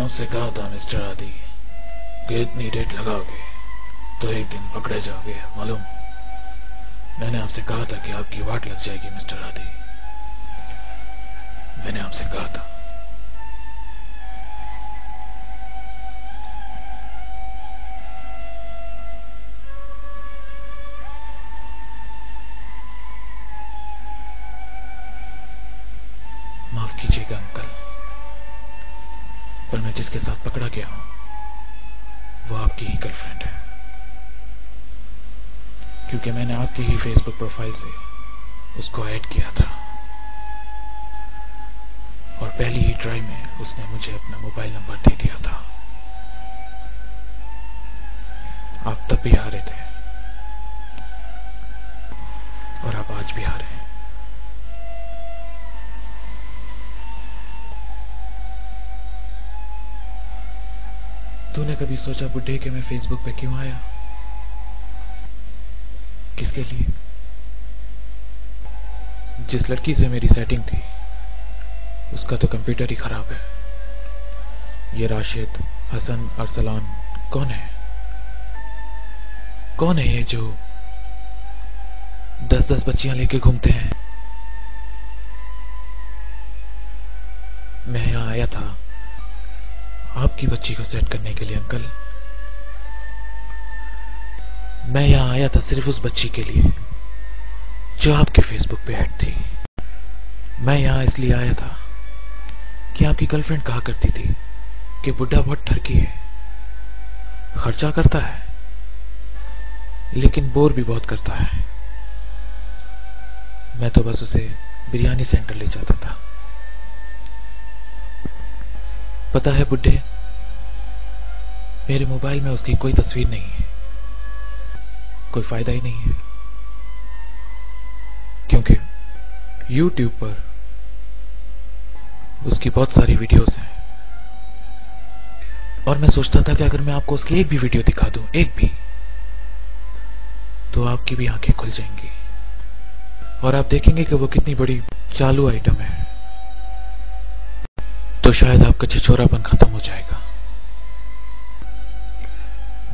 आपसे कहा था मिस्टर आदि कि इतनी रेट लगाओगे तो एक दिन पकड़े जाओगे, मालूम। मैंने आपसे कहा था कि आपकी वाट लग जाएगी मिस्टर आदि। मैंने आपसे कहा था। माफ कीजिएगा अंकल, पर मैं जिसके साथ पकड़ा गया हूं वो आपकी ही गर्लफ्रेंड है, क्योंकि मैंने आपकी ही फेसबुक प्रोफाइल से उसको ऐड किया था और पहली ही ट्राई में उसने मुझे अपना मोबाइल नंबर दे दिया था। आप तब भी हारे थे और आप आज भी हारे हैं। तूने कभी सोचा बुड्ढे कि मैं फेसबुक पे क्यों आया? किसके लिए? जिस लड़की से मेरी सेटिंग थी उसका तो कंप्यूटर ही खराब है। ये राशिद, हसन, अरसलान कौन है? कौन है ये जो 10-10 बच्चियां लेके घूमते हैं? मैं यहां आया था आपकी बच्ची को सेट करने के लिए अंकल। मैं यहां आया था सिर्फ उस बच्ची के लिए जो आपके फेसबुक पे ऐड थी। मैं यहां इसलिए आया था कि आपकी गर्लफ्रेंड कहा करती थी कि बुड्ढा बहुत ठरकी है, खर्चा करता है लेकिन बोर भी बहुत करता है। मैं तो बस उसे बिरयानी सेंटर ले जाता था। पता है बुड्ढे, मेरे मोबाइल में उसकी कोई तस्वीर नहीं है। कोई फायदा ही नहीं है, क्योंकि YouTube पर उसकी बहुत सारी वीडियोस हैं और मैं सोचता था कि अगर मैं आपको उसकी एक भी वीडियो दिखा दूं, एक भी, तो आपकी भी आंखें खुल जाएंगी और आप देखेंगे कि वो कितनी बड़ी चालू आइटम है। तो शायद आपका छिछोरापन खत्म हो जाएगा।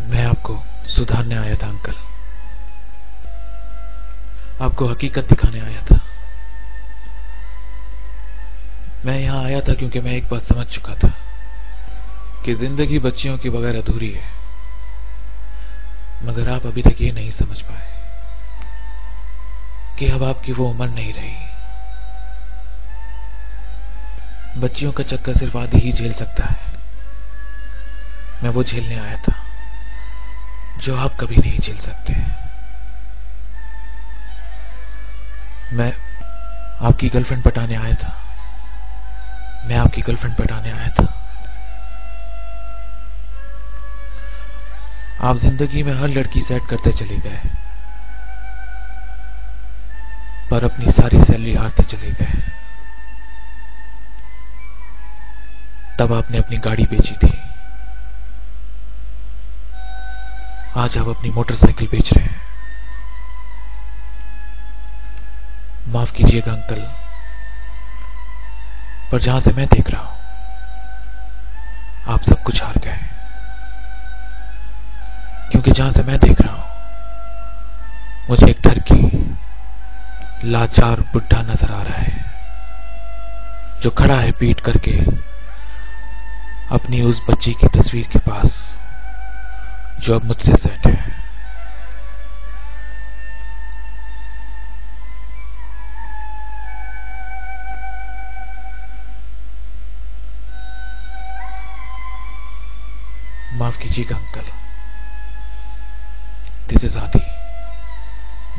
मैं आपको सुधारने आया था अंकल, आपको हकीकत दिखाने आया था। मैं यहां आया था क्योंकि मैं एक बात समझ चुका था कि जिंदगी बच्चियों के बगैर अधूरी है, मगर आप अभी तक ये नहीं समझ पाए कि अब आपकी वो उम्र नहीं रही। बच्चियों का चक्कर सिर्फ आदि ही झेल सकता है। मैं वो झेलने आया था जो आप कभी नहीं झेल सकते। मैं आपकी गर्लफ्रेंड पटाने आया था। मैं आपकी गर्लफ्रेंड पटाने आया था। आप जिंदगी में हर लड़की सेट करते चले गए, पर अपनी सारी सैलरी हारते चले गए। तब आपने अपनी गाड़ी बेची थी, आज आप अपनी मोटरसाइकिल बेच रहे हैं। माफ कीजिएगा अंकल, पर जहां से मैं देख रहा हूं आप सब कुछ हार गए, क्योंकि जहां से मैं देख रहा हूं मुझे एक ठरकी लाचार बुड्ढा नजर आ रहा है जो खड़ा है पीट करके अपनी उस बच्ची की तस्वीर के पास जो अब मुझसे सेट है। माफ कीजिएगा अंकल, दिस इज आदि,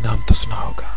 नाम तो सुना होगा।